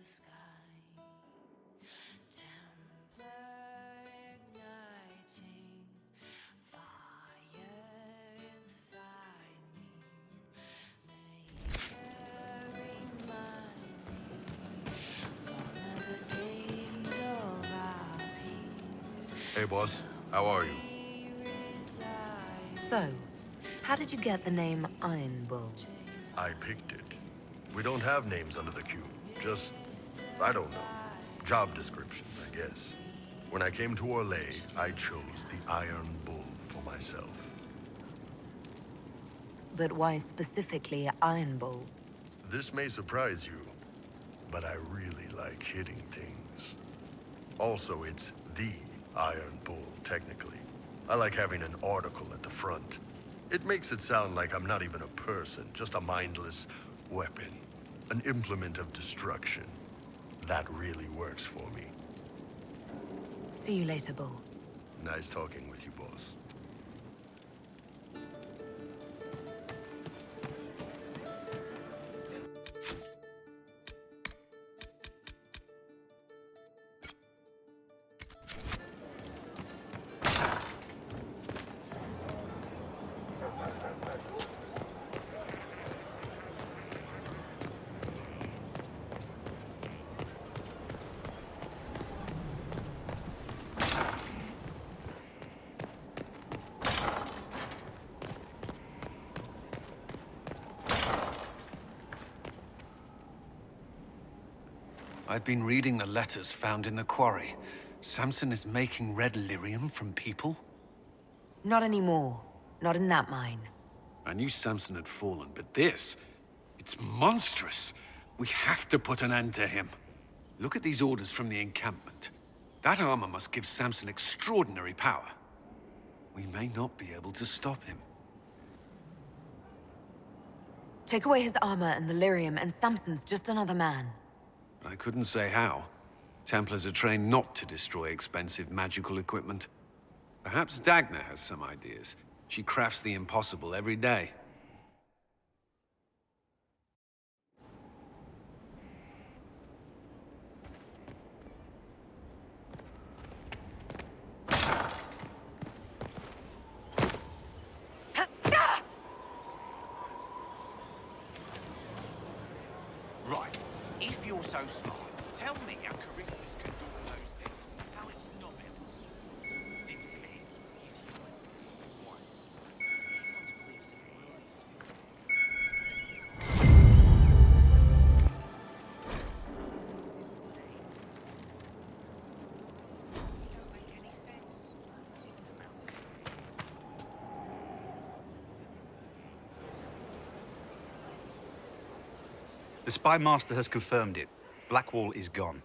the sky. Templar igniting fire inside me. May carry gone are the days of our peace. Hey, boss. How are you? So, how did you get the name Iron Bull? I picked it. We don't have names under the cube. Just, I don't know. Job descriptions, I guess. When I came to Orlais, I chose the Iron Bull for myself. But why specifically Iron Bull? This may surprise you, but I really like hitting things. Also, it's the Iron Bull, technically. I like having an article at the front. It makes it sound like I'm not even a person, just a mindless weapon. An implement of destruction. That really works for me. See you later, Bull. Nice talking with you, boss. I've been reading the letters found in the quarry. Samson is making red lyrium from people? Not anymore. Not in that mine. I knew Samson had fallen, but this... it's monstrous. We have to put an end to him. Look at these orders from the encampment. That armor must give Samson extraordinary power. We may not be able to stop him. Take away his armor and the lyrium, and Samson's just another man. I couldn't say how. Templars are trained not to destroy expensive magical equipment. Perhaps Dagna has some ideas. She crafts the impossible every day. Right. If you're so smart, tell me how Charybdis can do all those things. How it's not impossible. Seems to me he's human. Once. The Spy Master has confirmed it. Blackwall is gone.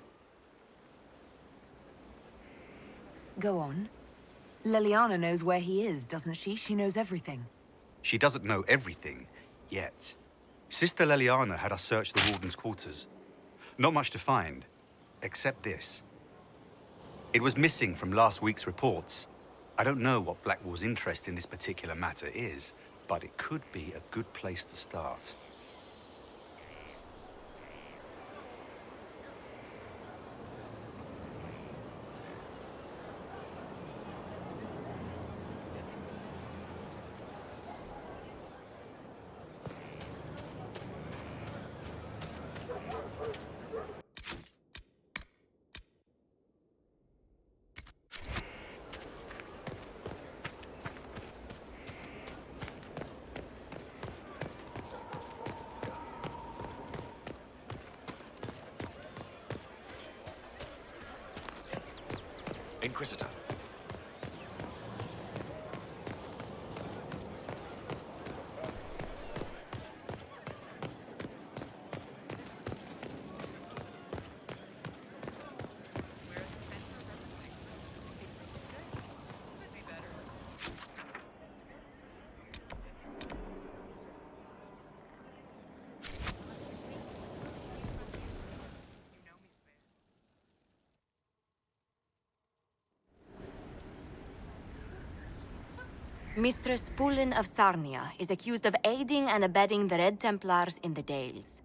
Go on. Leliana knows where he is, doesn't she? She knows everything. She doesn't know everything, yet. Sister Leliana had us search the Warden's quarters. Not much to find, except this. It was missing from last week's reports. I don't know what Blackwall's interest in this particular matter is, but it could be a good place to start. Inquisitor. Mistress Pullen of Sarnia is accused of aiding and abetting the Red Templars in the Dales.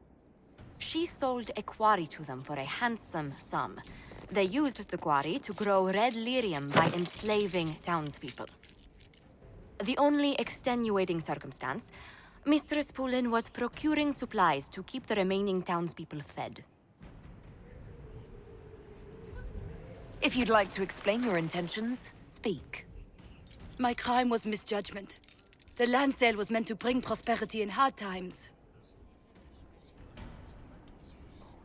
She sold a quarry to them for a handsome sum. They used the quarry to grow red lyrium by enslaving townspeople. The only extenuating circumstance, Mistress Poulin was procuring supplies to keep the remaining townspeople fed. If you'd like to explain your intentions, speak. My crime was misjudgment. The land sale was meant to bring prosperity in hard times.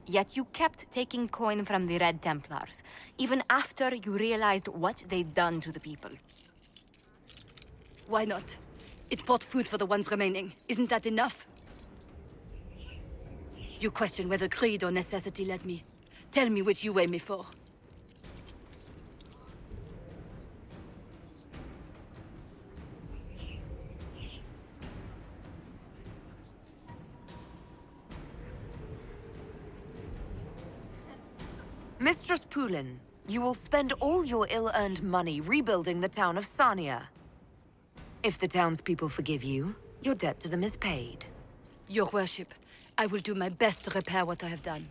Yet you kept taking coin from the Red Templars, even after you realized what they'd done to the people. Why not? It bought food for the ones remaining. Isn't that enough? You question whether greed or necessity led me. Tell me which you weigh me for. Mistress Poulin, you will spend all your ill-earned money rebuilding the town of Sarnia. If the townspeople forgive you, your debt to them is paid. Your worship, I will do my best to repair what I have done.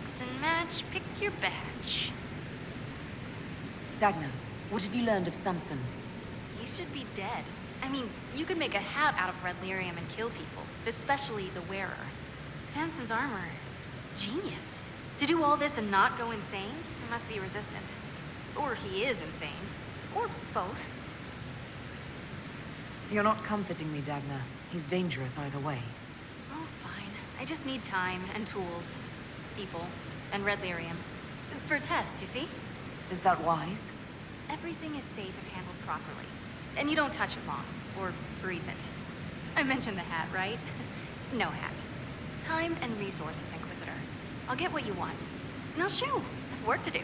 Mix and match, pick your batch. Dagna, what have you learned of Samson? He should be dead. I mean, you could make a hat out of red lyrium and kill people, especially the wearer. Samson's armor is genius. To do all this and not go insane, he must be resistant. Or he is insane. Or both. You're not comforting me, Dagna. He's dangerous either way. Oh, fine. I just need time and tools. People. And red lyrium. For tests, you see? Is that wise? Everything is safe if handled properly. And you don't touch it long. Or breathe it. I mentioned the hat, right? No hat. Time and resources, Inquisitor. I'll get what you want. No, shoo. I have work to do.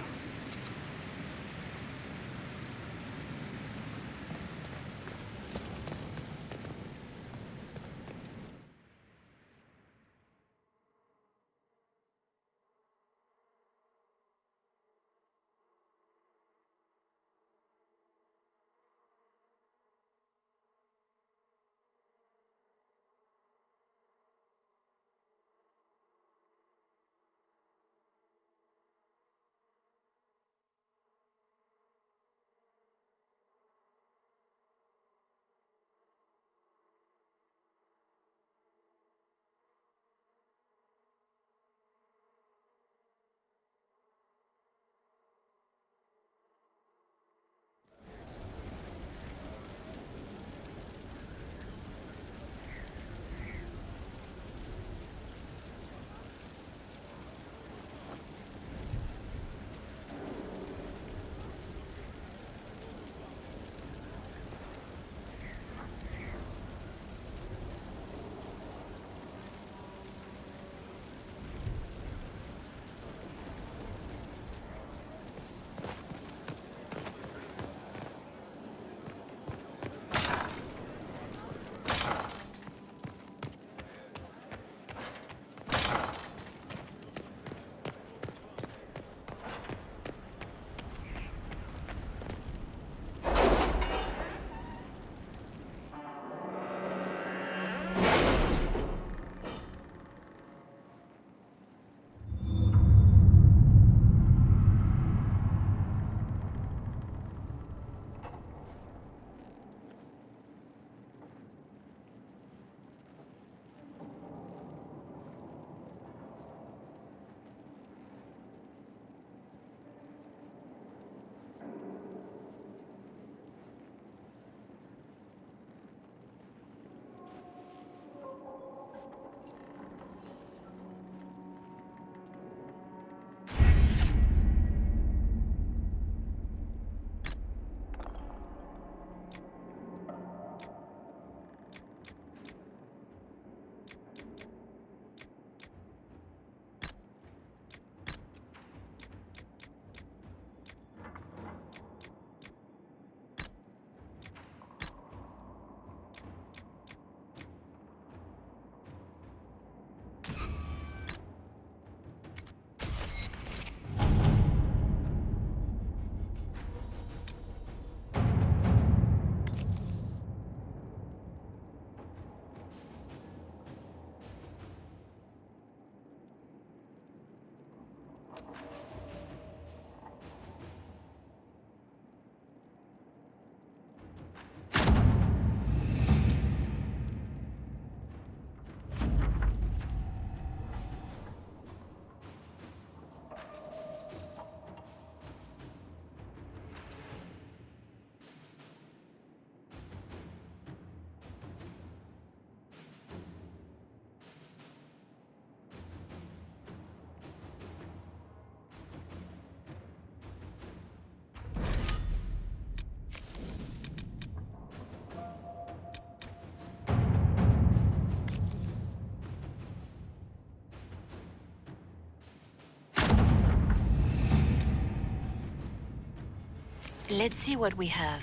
Let's see what we have.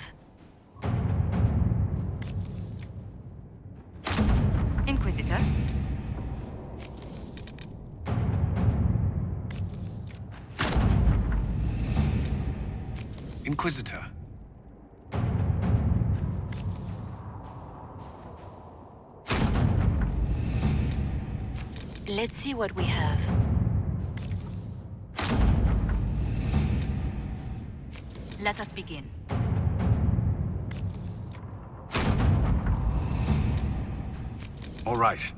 Inquisitor. Inquisitor. Let's see what we have. Let us begin. All right.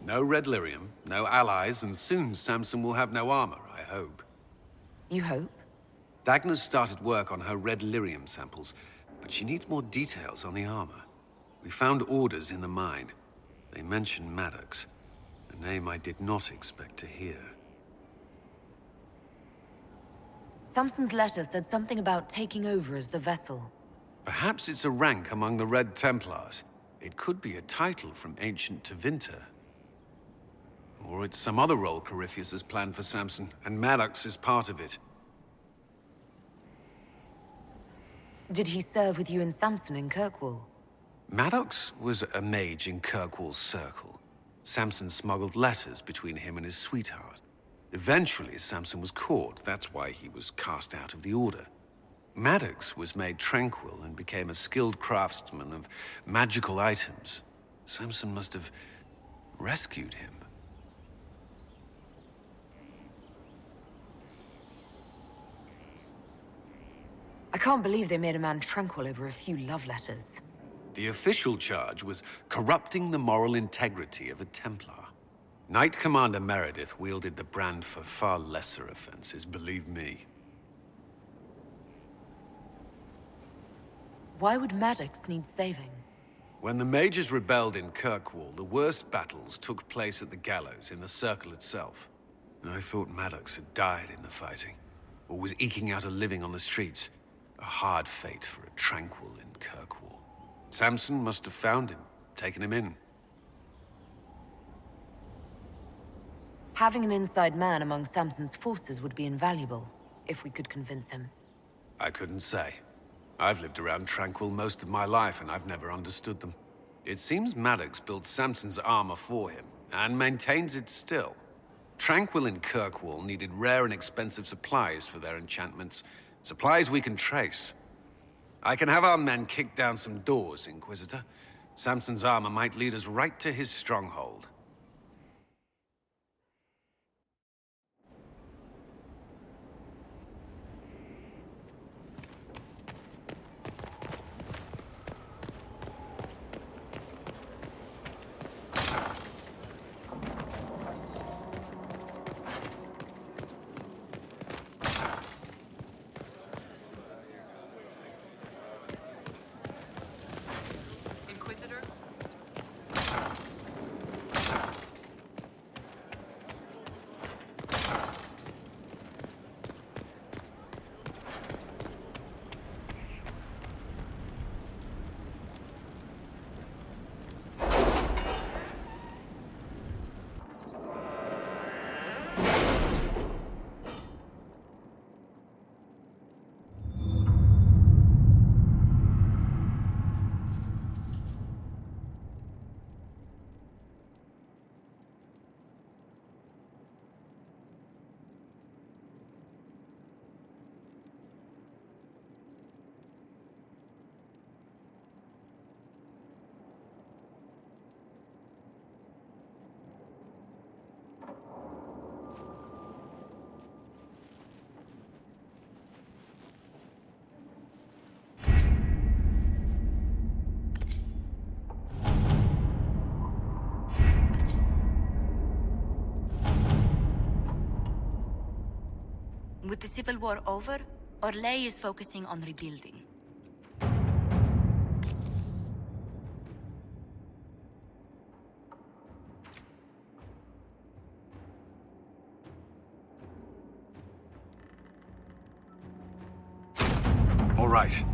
No red lyrium, no allies, and soon Samson will have no armor, I hope. You hope? Dagna's started work on her red lyrium samples, but she needs more details on the armor. We found orders in the mine. They mention Maddox, a name I did not expect to hear. Samson's letter said something about taking over as the vessel. Perhaps it's a rank among the Red Templars. It could be a title from Ancient to Vinter. Or it's some other role Corypheus has planned for Samson, and Maddox is part of it. Did he serve with you and Samson in Kirkwall? Maddox was a mage in Kirkwall's circle. Samson smuggled letters between him and his sweetheart. Eventually, Samson was caught. That's why he was cast out of the Order. Maddox was made tranquil and became a skilled craftsman of magical items. Samson must have rescued him. I can't believe they made a man tranquil over a few love letters. The official charge was corrupting the moral integrity of a Templar. Knight Commander Meredith wielded the brand for far lesser offenses, believe me. Why would Maddox need saving? When the mages rebelled in Kirkwall, the worst battles took place at the gallows in the circle itself. I thought Maddox had died in the fighting, or was eking out a living on the streets. A hard fate for a tranquil in Kirkwall. Samson must have found him, taken him in. Having an inside man among Samson's forces would be invaluable, if we could convince him. I couldn't say. I've lived around Tranquil most of my life, and I've never understood them. It seems Maddox built Samson's armor for him, and maintains it still. Tranquil and Kirkwall needed rare and expensive supplies for their enchantments. Supplies we can trace. I can have our men kick down some doors, Inquisitor. Samson's armor might lead us right to his stronghold. With the Civil War over, Orlais is focusing on rebuilding. All right.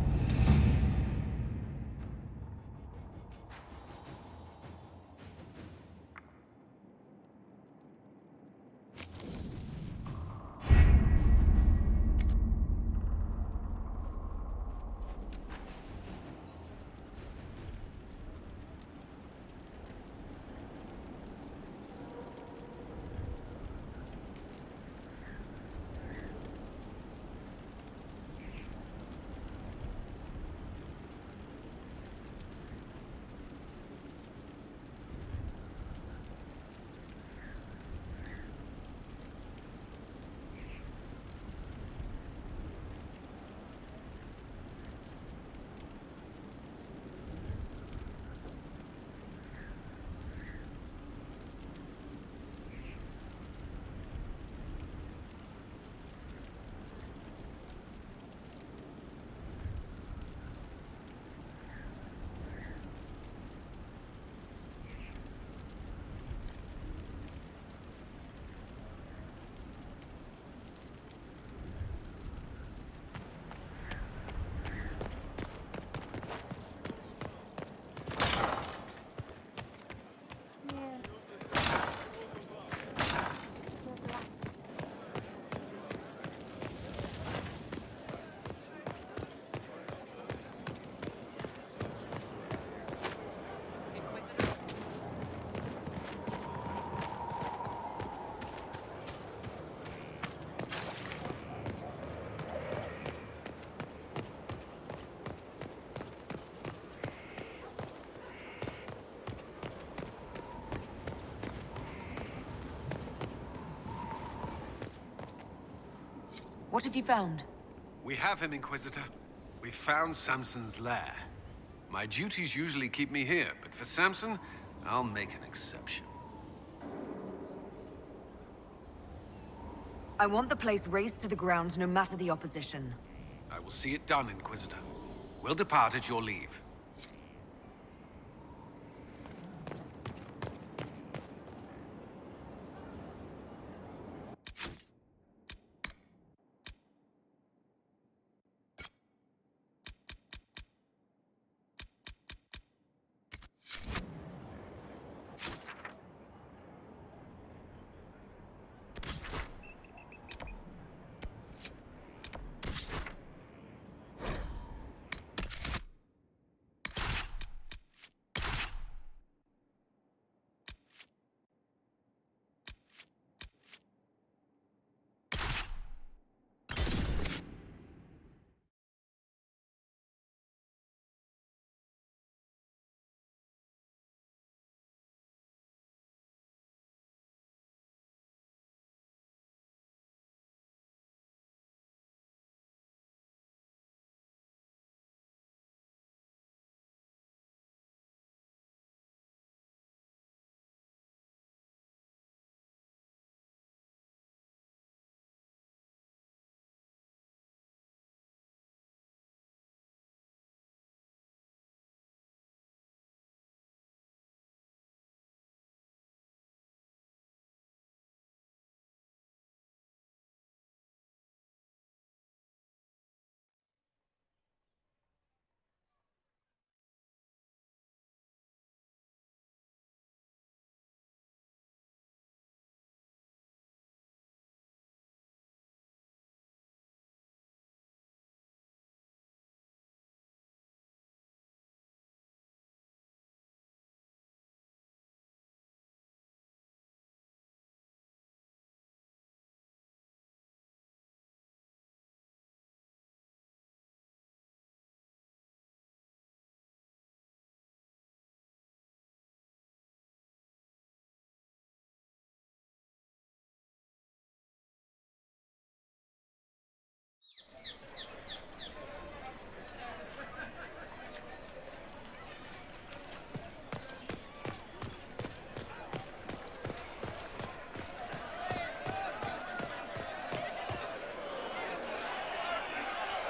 What have you found? We have him, Inquisitor. We found Samson's lair. My duties usually keep me here, but for Samson, I'll make an exception. I want the place razed to the ground no matter the opposition. I will see it done, Inquisitor. We'll depart at your leave.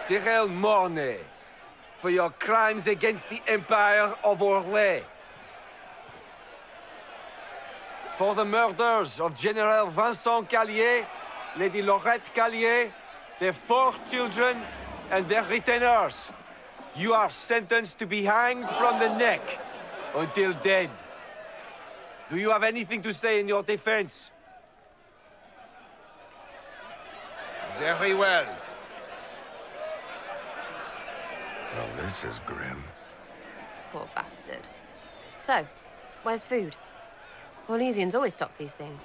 Cyril Mornay, for your crimes against the Empire of Orlais. For the murders of General Vincent Callier, Lady Laurette Callier, their 4 children, and their retainers. You are sentenced to be hanged from the neck until dead. Do you have anything to say in your defense? Very well. Well, this is grim. Poor bastard. So, where's food? Orlesians always stock these things.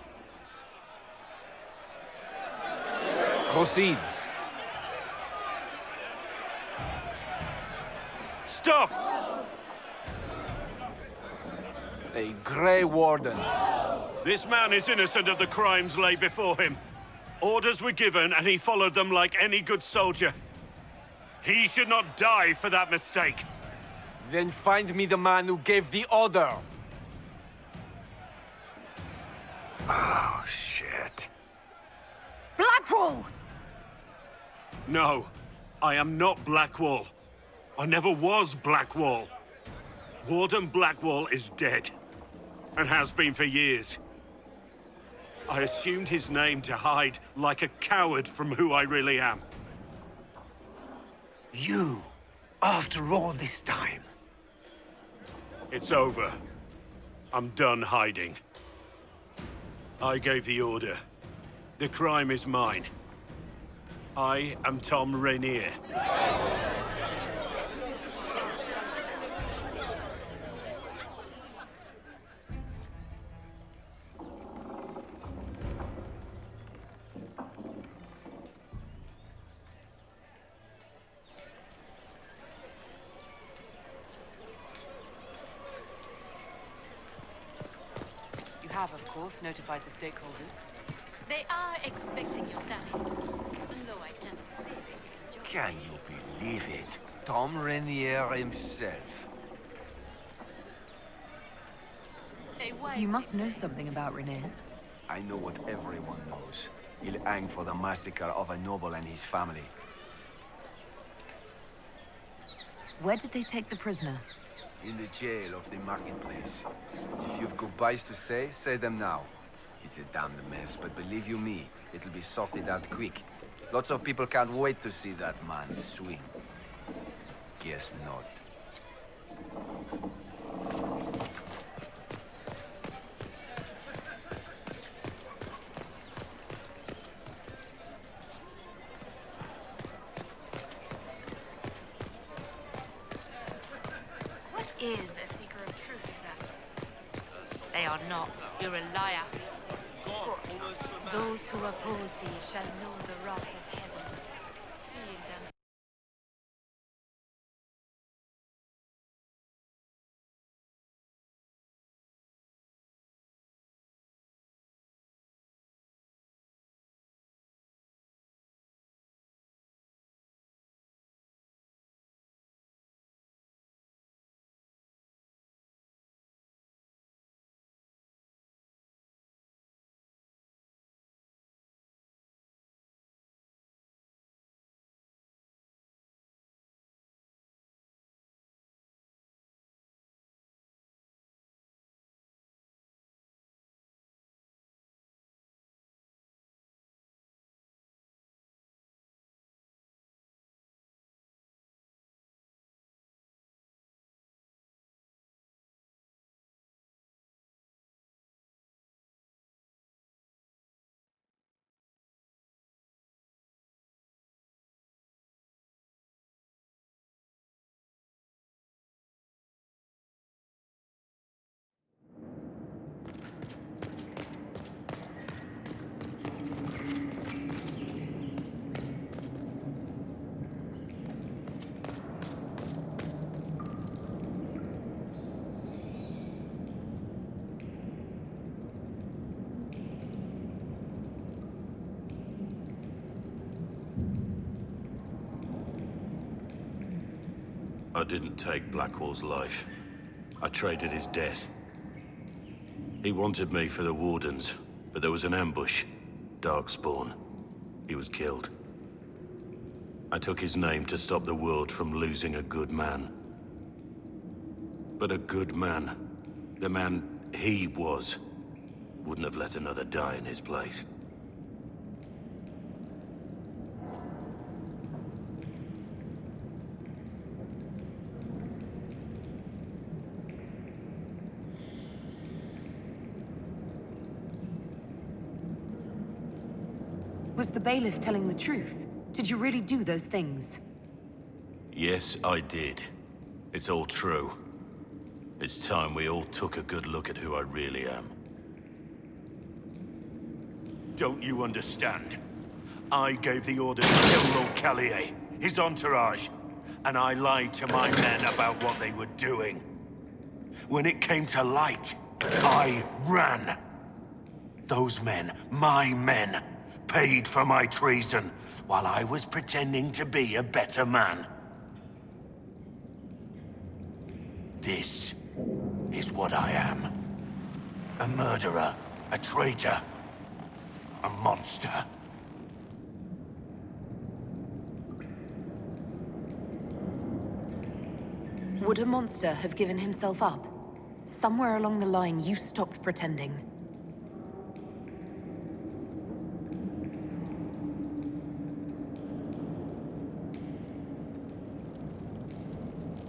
Proceed. Stop! A Grey Warden. This man is innocent of the crimes laid before him. Orders were given, and he followed them like any good soldier. He should not die for that mistake. Then find me the man who gave the order. Oh, shit. Blackwall! No, I am not Blackwall. I never was Blackwall. Warden Blackwall is dead, and has been for years. I assumed his name to hide like a coward from who I really am. You, after all this time. It's over. I'm done hiding. I gave the order. The crime is mine. I am Tom Rainier. You have, of course, notified the stakeholders. They are expecting your tariffs. And though I can't Can you believe it? Tom Renier himself. You must know something about Renee. I know what everyone knows. He'll hang for the massacre of a noble and his family. Where did they take the prisoner? In the jail of the marketplace. If you've goodbyes to say them now. It's a damned mess, but believe you me, it'll be sorted out quick. Lots of people can't wait to see that man swing. Guess not. What is a seeker of truth exactly? They are not. You're a liar. Those who oppose thee shall know the wrath of heaven. Field and I didn't take Blackwall's life. I traded his death. He wanted me for the Wardens, but there was an ambush. Darkspawn. He was killed. I took his name to stop the world from losing a good man. But a good man, the man he was, wouldn't have let another die in his place. Was the bailiff telling the truth? Did you really do those things? Yes, I did. It's all true. It's time we all took a good look at who I really am. Don't you understand? I gave the order to kill Lord Callier, his entourage, and I lied to my men about what they were doing. When it came to light, I ran. Those men, my men, paid for my treason, while I was pretending to be a better man. This is what I am. A murderer, a traitor, a monster. Would a monster have given himself up? Somewhere along the line, you stopped pretending.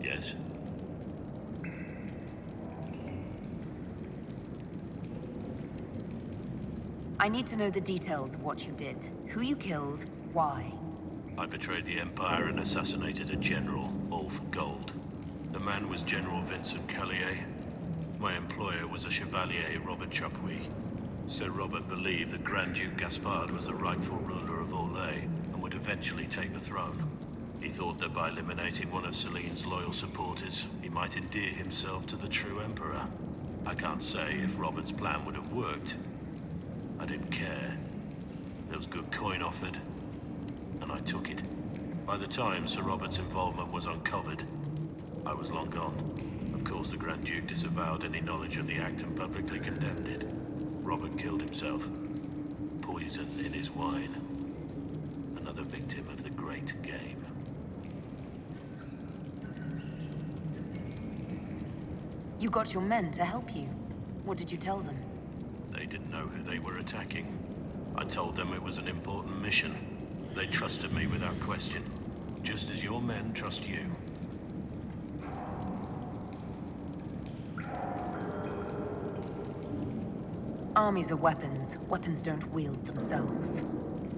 Yes. I need to know the details of what you did. Who you killed, why. I betrayed the Empire and assassinated a general, all for gold. The man was General Vincent Callier. My employer was a Chevalier, Robert Chapuis. Sir Robert believed that Grand Duke Gaspard was the rightful ruler of Orlais and would eventually take the throne. He thought that by eliminating one of Celine's loyal supporters, he might endear himself to the true Emperor. I can't say if Robert's plan would have worked. I didn't care. There was good coin offered, and I took it. By the time Sir Robert's involvement was uncovered, I was long gone. Of course, the Grand Duke disavowed any knowledge of the act and publicly condemned it. Robert killed himself. Poison in his wine. Another victim of the great game. You got your men to help you. What did you tell them? They didn't know who they were attacking. I told them it was an important mission. They trusted me without question, just as your men trust you. Armies are weapons. Weapons don't wield themselves.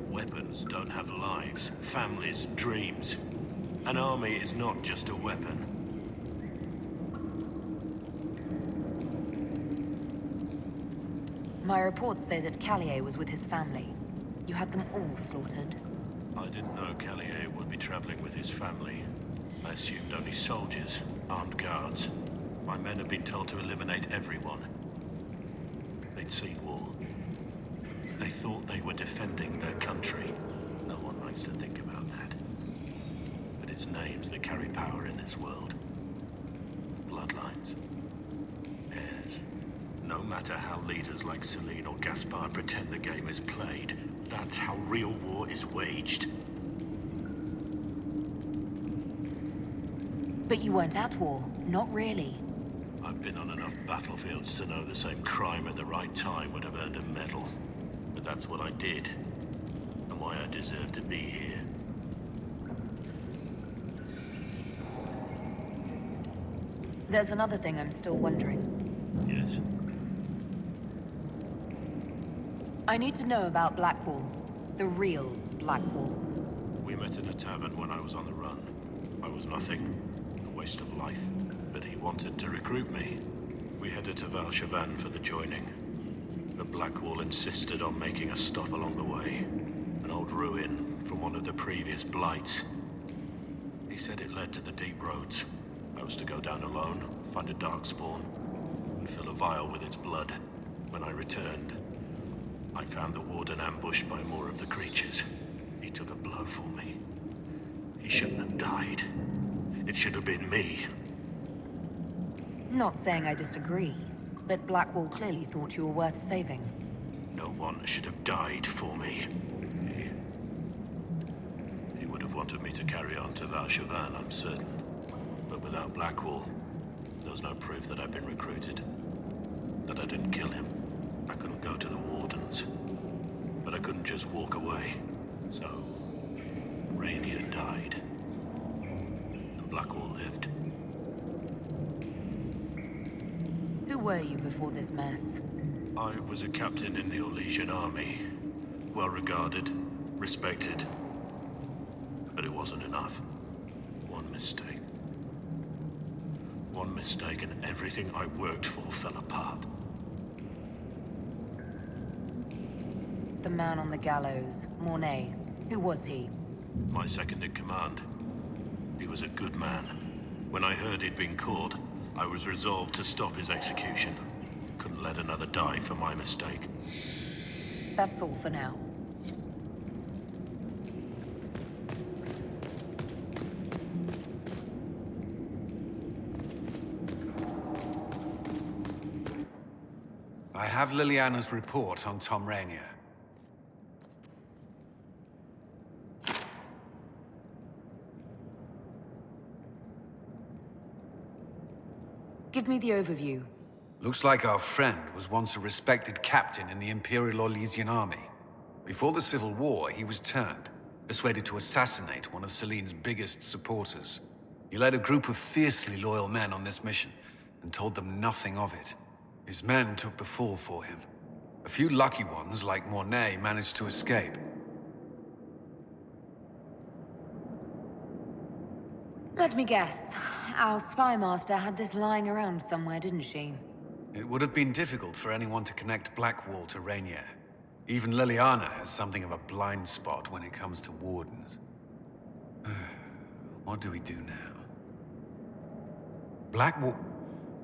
Weapons don't have lives, families, dreams. An army is not just a weapon. My reports say that Callier was with his family. You had them all slaughtered. I didn't know Callier would be traveling with his family. I assumed only soldiers, armed guards. My men had been told to eliminate everyone. They'd seen war. They thought they were defending their country. No one likes to think about that. But it's names that carry power in this world. Bloodlines. Heirs. No matter how leaders like Celine or Gaspard pretend the game is played, that's how real war is waged. But you weren't at war. Not really. I've been on enough battlefields to know the same crime at the right time would have earned a medal. But that's what I did, and why I deserve to be here. There's another thing I'm still wondering. Yes? I need to know about Blackwall. The real Blackwall. We met in a tavern when I was on the run. I was nothing, a waste of life. But he wanted to recruit me. We headed to Valchavan for the joining. The Blackwall insisted on making a stop along the way. An old ruin from one of the previous blights. He said it led to the deep roads. I was to go down alone, find a darkspawn, and fill a vial with its blood. When I returned, I found the warden ambushed by more of the creatures. He took a blow for me. He shouldn't have died. It should have been me. Not saying I disagree, but Blackwall clearly thought you were worth saving. No one should have died for me. He would have wanted me to carry on to Valchavan, I'm certain. But without Blackwall, there was no proof that I'd been recruited. That I didn't kill him. I couldn't go to the Wardens. But I couldn't just walk away. So, Rainier died. And Blackwall lived. Who were you before this mess? I was a captain in the Orlesian army. Well regarded, respected. But it wasn't enough. One mistake. One mistake and everything I worked for fell apart. The man on the gallows, Mornay. Who was he? My second in command. He was a good man. When I heard he'd been caught, I was resolved to stop his execution. Couldn't let another die for my mistake. That's all for now. I have Liliana's report on Tom Rainier. Give me the overview. Looks like our friend was once a respected captain in the Imperial Orlesian army. Before the Civil War, he was turned, persuaded to assassinate one of Celine's biggest supporters. He led a group of fiercely loyal men on this mission, and told them nothing of it. His men took the fall for him. A few lucky ones, like Mornay, managed to escape. Let me guess. Our spy master had this lying around somewhere, didn't she? It would have been difficult for anyone to connect Blackwall to Rainier. Even Liliana has something of a blind spot when it comes to Wardens. What do we do now? Blackwall...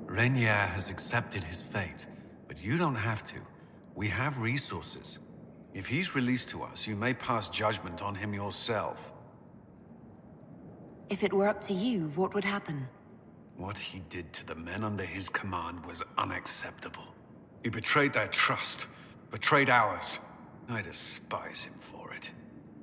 Rainier has accepted his fate, but you don't have to. We have resources. If he's released to us, you may pass judgment on him yourself. If it were up to you, what would happen? What he did to the men under his command was unacceptable. He betrayed their trust, betrayed ours. I despise him for it.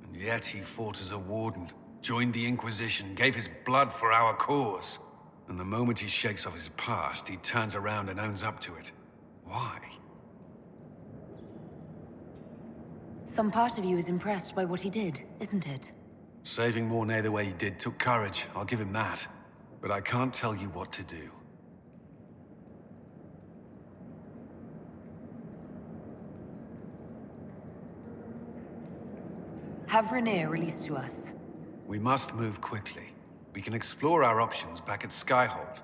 And yet he fought as a warden, joined the Inquisition, gave his blood for our cause. And the moment he shakes off his past, he turns around and owns up to it. Why? Some part of you is impressed by what he did, isn't it? Saving Mornay the way he did took courage, I'll give him that. But I can't tell you what to do. Have Rainier released to us. We must move quickly. We can explore our options back at Skyhold.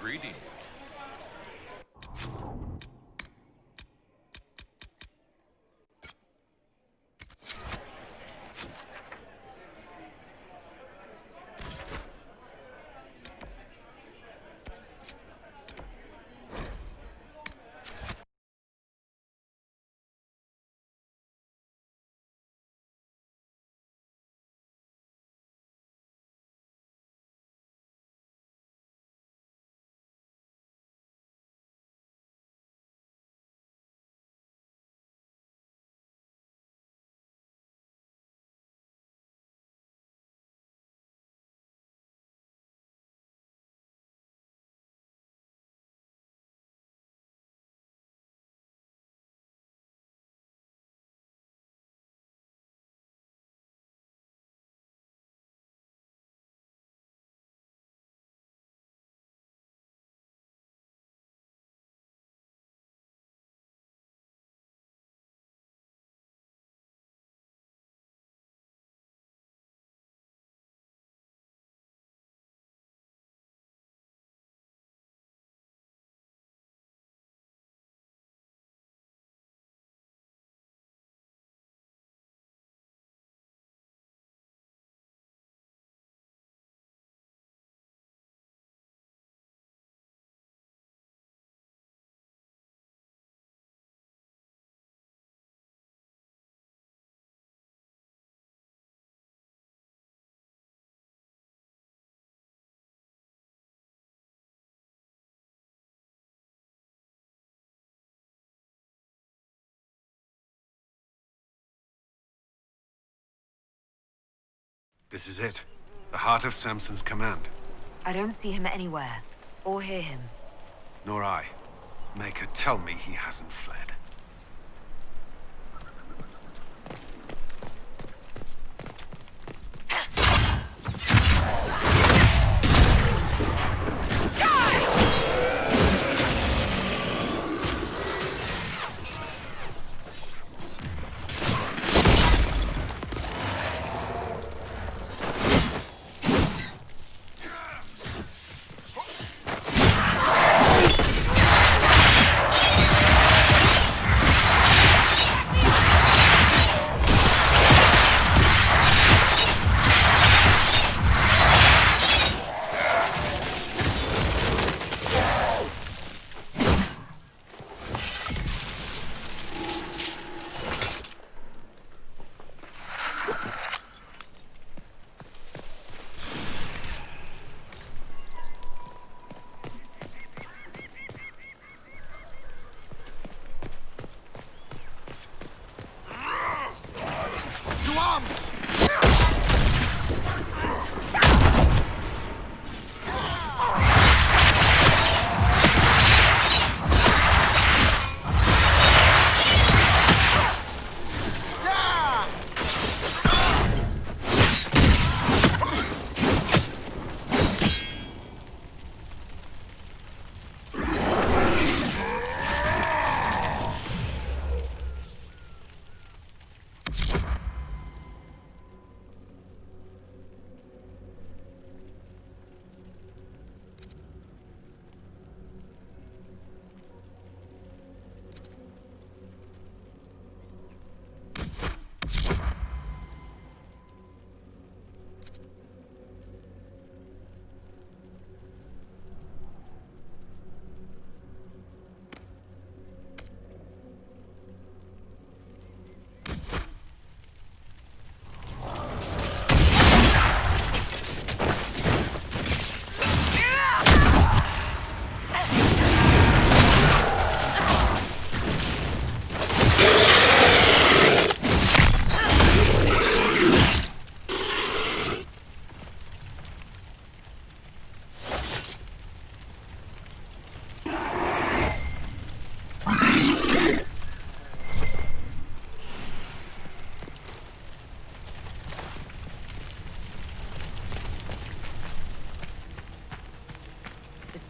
Greetings. This is it. The heart of Samson's command. I don't see him anywhere, or hear him. Nor I. Maker, tell me he hasn't fled.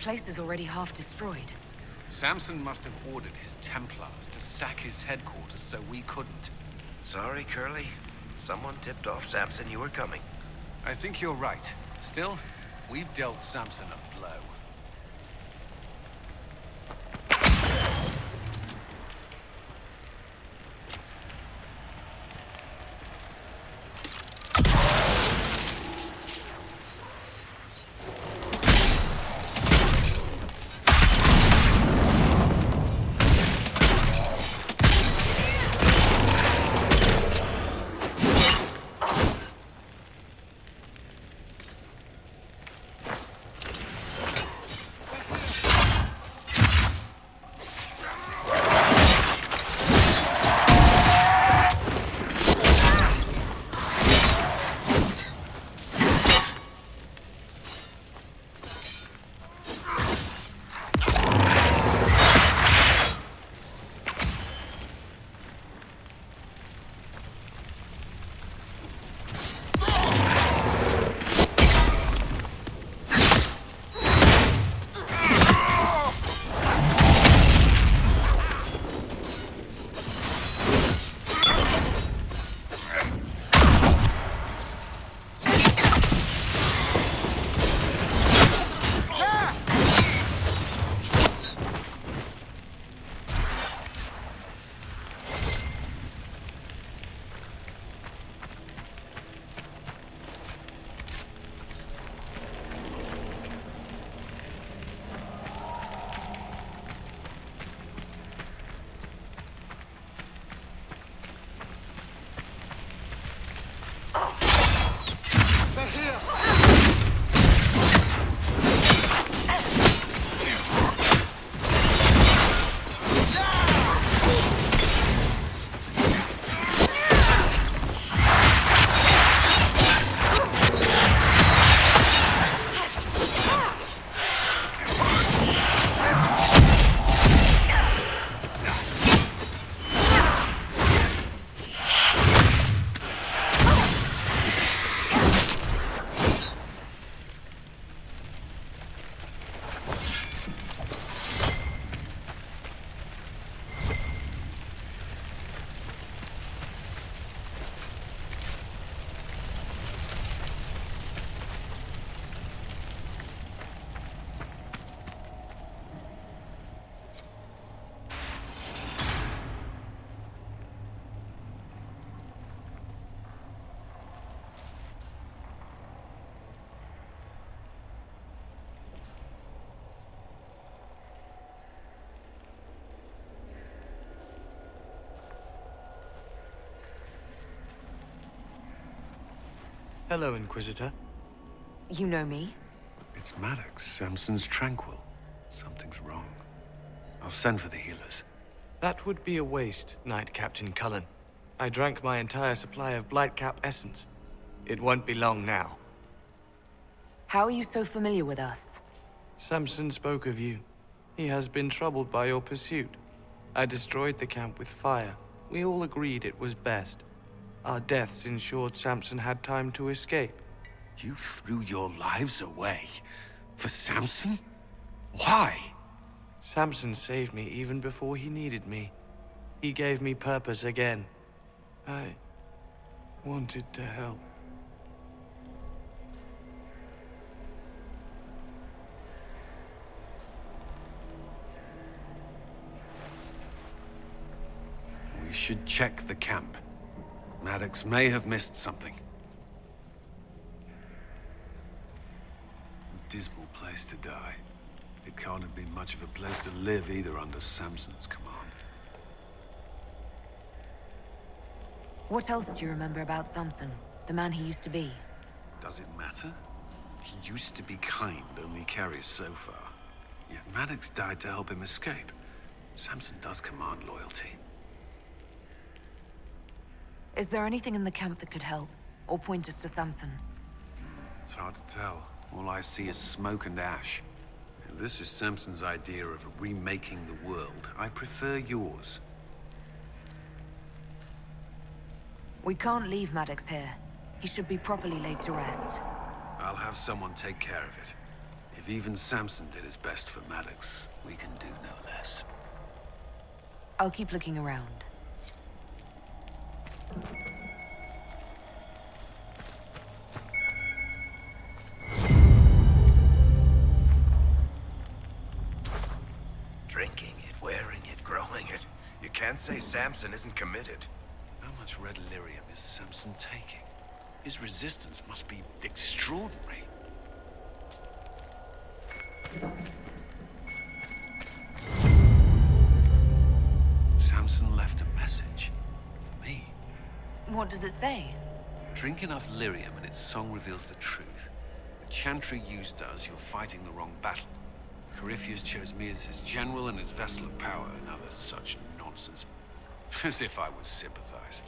place is already half destroyed. Samson must have ordered his Templars to sack his headquarters so we couldn't. Sorry, Curly. Someone tipped off Samson you were coming. I think you're right. Still, we've dealt Samson a blow. Hello, Inquisitor. You know me? It's Maddox, Samson's tranquil. Something's wrong. I'll send for the healers. That would be a waste, Knight Captain Cullen. I drank my entire supply of Blightcap essence. It won't be long now. How are you so familiar with us? Samson spoke of you. He has been troubled by your pursuit. I destroyed the camp with fire. We all agreed it was best. Our deaths ensured Samson had time to escape. You threw your lives away? For Samson? Why? Samson saved me even before he needed me. He gave me purpose again. I wanted to help. We should check the camp. Maddox may have missed something. Dismal place to die. It can't have been much of a place to live either under Samson's command. What else do you remember about Samson, the man he used to be? Does it matter? He used to be kind, only carries so far. Yet Maddox died to help him escape. Samson does command loyalty. Is there anything in the camp that could help, or point us to Samson? It's hard to tell. All I see is smoke and ash. If this is Samson's idea of remaking the world, I prefer yours. We can't leave Maddox here. He should be properly laid to rest. I'll have someone take care of it. If even Samson did his best for Maddox, we can do no less. I'll keep looking around. Drinking it, wearing it, growing it. You can't say Samson isn't committed. How much red lyrium is Samson taking? His resistance must be extraordinary. Samson left a message. For me. What does it say? Drink enough lyrium and its song reveals the truth. The chantry used does, you're fighting the wrong battle. Corypheus chose me as his general and his vessel of power, and other such nonsense. As if I would sympathize.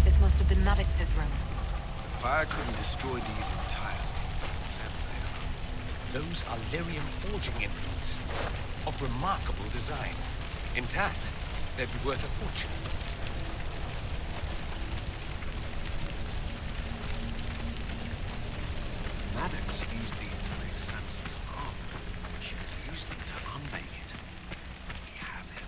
This must have been Maddox's room. The fire couldn't destroy these entirely. Those are lyrium forging implements of remarkable design. Intact, they'd be worth a fortune. Maddox used these to make Samson's armor. We should use them to unmake it. We have him.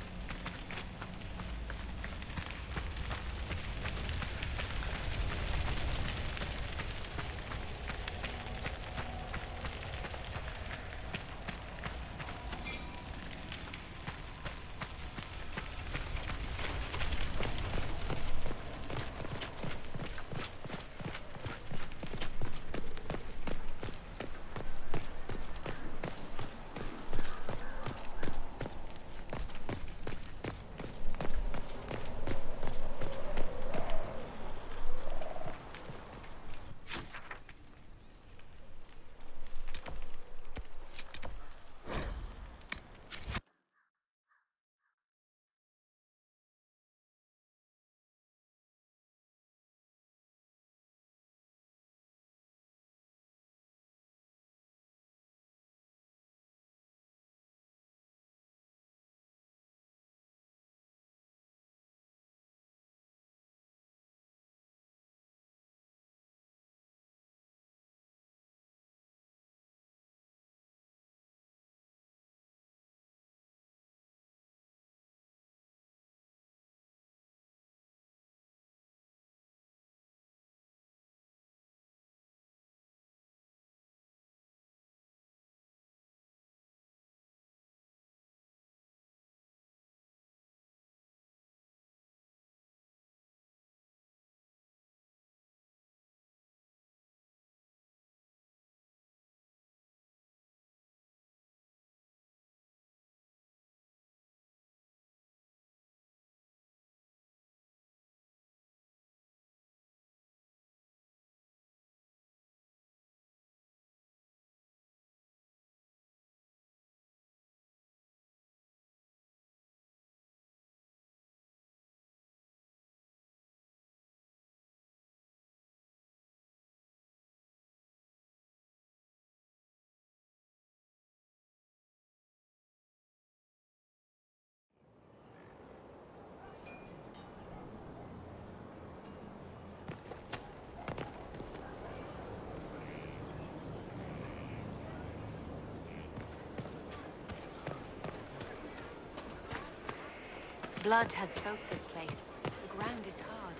Blood has soaked this place. The ground is hard.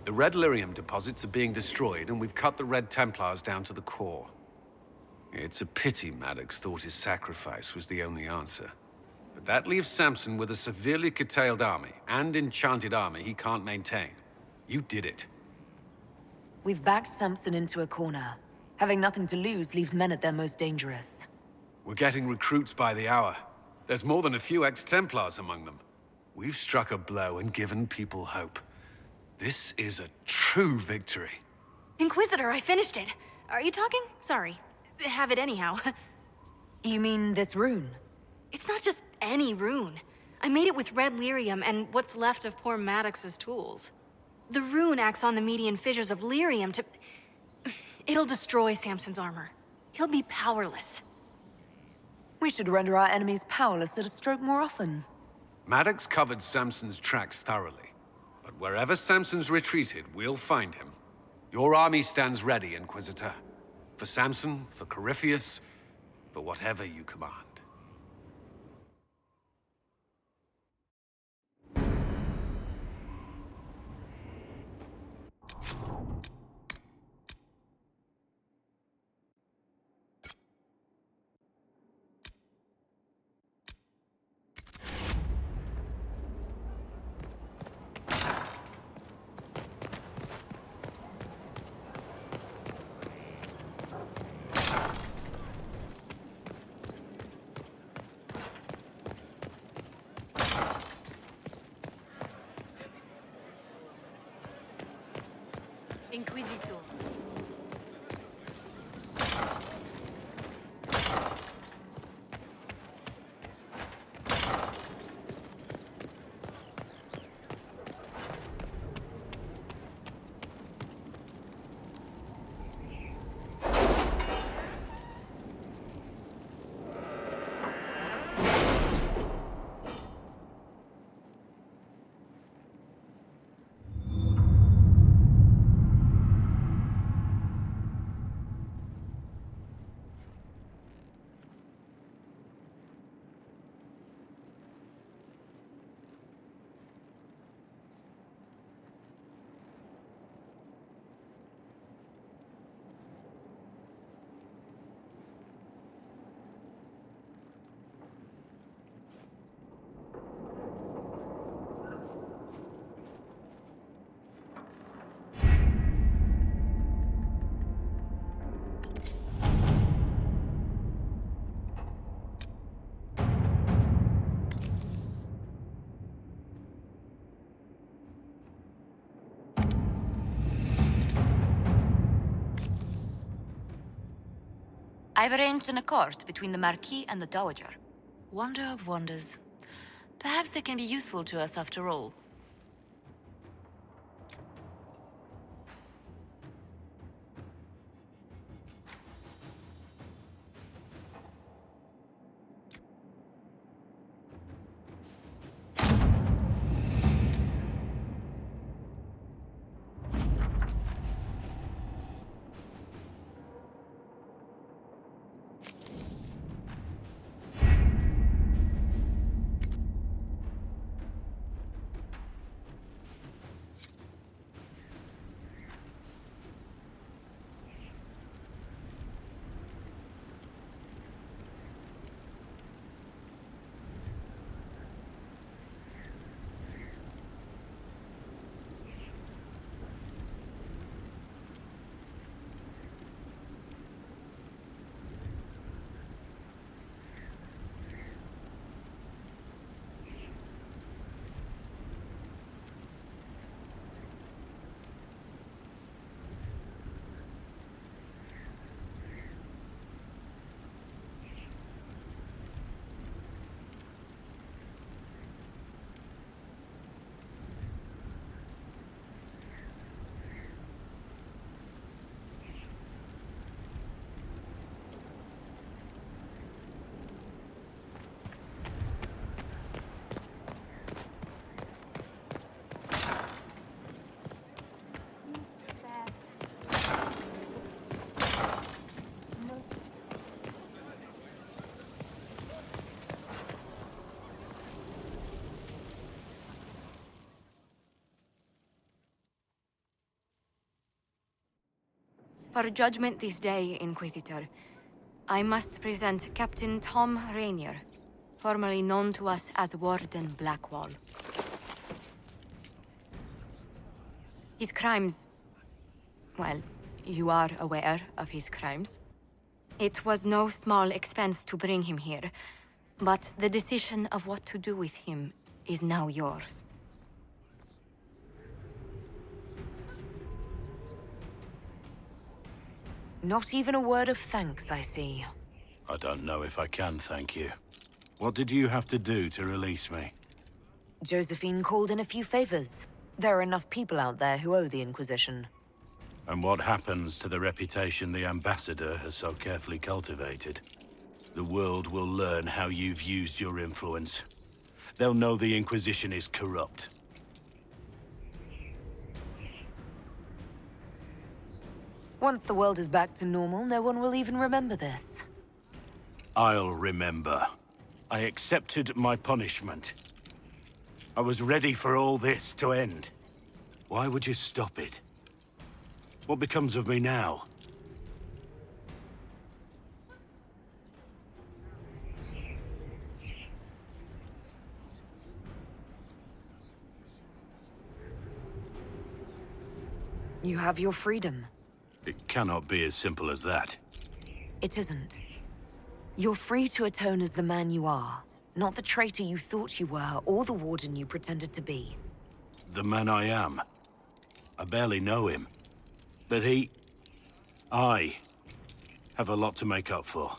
The Red Lyrium deposits are being destroyed, and we've cut the Red Templars down to the core. It's a pity Maddox thought his sacrifice was the only answer. But that leaves Samson with a severely curtailed army, and enchanted armor he can't maintain. You did it. We've backed Samson into a corner. Having nothing to lose leaves men at their most dangerous. We're getting recruits by the hour. There's more than a few ex-Templars among them. We've struck a blow and given people hope. This is a true victory. Inquisitor, I finished it. Are you talking? Sorry. Have it anyhow. You mean this rune? It's not just any rune. I made it with red lyrium and what's left of poor Maddox's tools. The rune acts on the median fissures of lyrium to... It'll destroy Samson's armor. He'll be powerless. We should render our enemies powerless at a stroke more often. Maddox covered Samson's tracks thoroughly. But wherever Samson's retreated, we'll find him. Your army stands ready, Inquisitor. For Samson, for Corypheus, for whatever you command. Inquisitor. I've arranged an accord between the Marquis and the Dowager. Wonder of wonders. Perhaps they can be useful to us after all. For judgment this day, Inquisitor, I must present Captain Tom Rainier, formerly known to us as Warden Blackwall. His crimes... well, you are aware of his crimes. It was no small expense to bring him here, but the decision of what to do with him is now yours. Not even a word of thanks, I see. I don't know if I can thank you. What did you have to do to release me? Josephine called in a few favors. There are enough people out there who owe the Inquisition. And what happens to the reputation the Ambassador has so carefully cultivated? The world will learn how you've used your influence. They'll know the Inquisition is corrupt. Once the world is back to normal, no one will even remember this. I'll remember. I accepted my punishment. I was ready for all this to end. Why would you stop it? What becomes of me now? You have your freedom. It cannot be as simple as that. It isn't. You're free to atone as the man you are, not the traitor you thought you were, or the warden you pretended to be. The man I am. I barely know him. But I have a lot to make up for.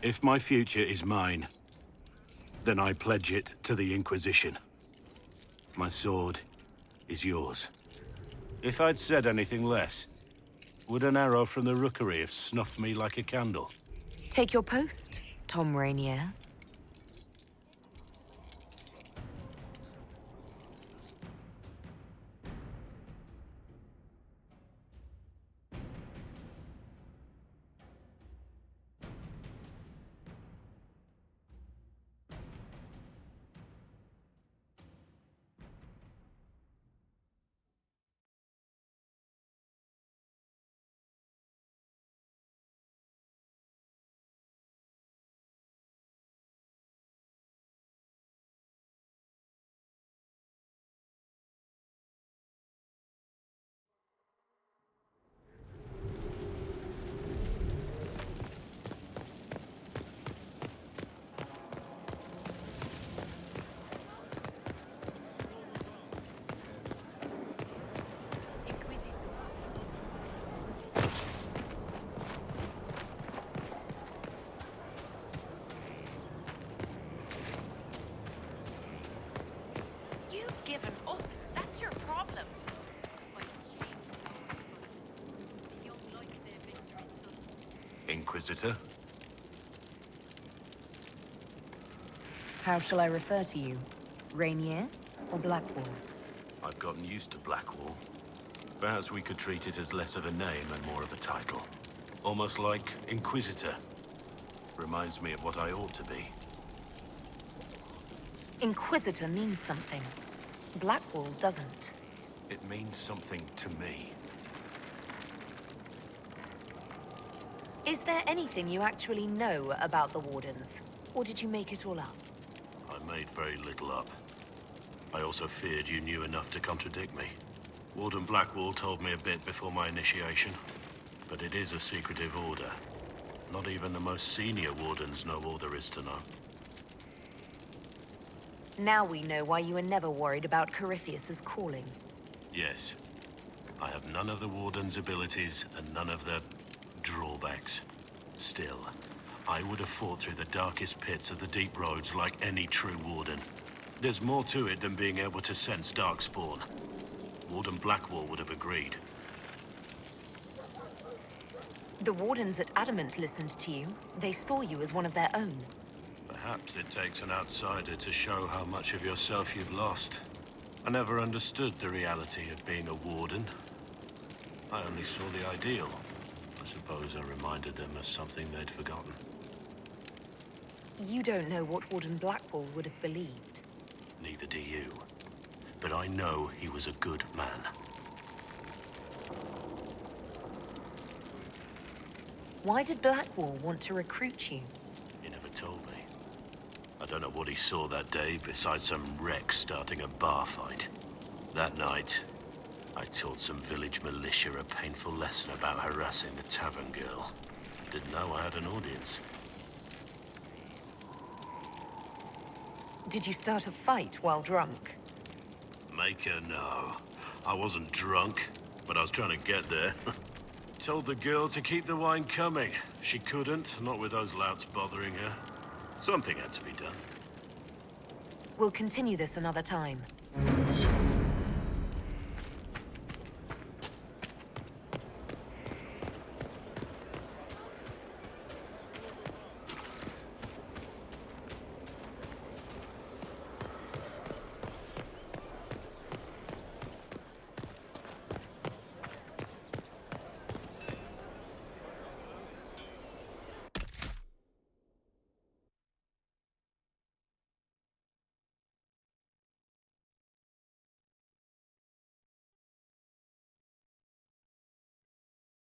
If my future is mine, then I pledge it to the Inquisition. My sword is yours. If I'd said anything less, would an arrow from the rookery have snuffed me like a candle? Take your post, Tom Rainier. Given up. That's your problem. Inquisitor? How shall I refer to you? Rainier or Blackwall? I've gotten used to Blackwall. Perhaps we could treat it as less of a name and more of a title. Almost like Inquisitor. Reminds me of what I ought to be. Inquisitor means something. Blackwall doesn't. It means something to me. Is there anything you actually know about the Wardens? Or did you make it all up? I made very little up. I also feared you knew enough to contradict me. Warden Blackwall told me a bit before my initiation, but it is a secretive order. Not even the most senior wardens know all there is to know. Now we know why you were never worried about Corypheus's calling. Yes. I have none of the Warden's abilities and none of the drawbacks. Still, I would have fought through the darkest pits of the deep roads like any true Warden. There's more to it than being able to sense darkspawn. Warden Blackwall would have agreed. The Wardens at Adamant listened to you. They saw you as one of their own. Perhaps it takes an outsider to show how much of yourself you've lost. I never understood the reality of being a warden. I only saw the ideal. I suppose I reminded them of something they'd forgotten. You don't know what Warden Blackwall would have believed. Neither do you. but I know he was a good man. Why did Blackwall want to recruit you? He never told me. I don't know what he saw that day besides some wreck starting a bar fight. That night, I taught some village militia a painful lesson about harassing the tavern girl. Didn't know I had an audience. Did you start a fight while drunk? Make her know. I wasn't drunk, but I was trying to get there. Told the girl to keep the wine coming. She couldn't, not with those louts bothering her. Something had to be done. We'll continue this another time.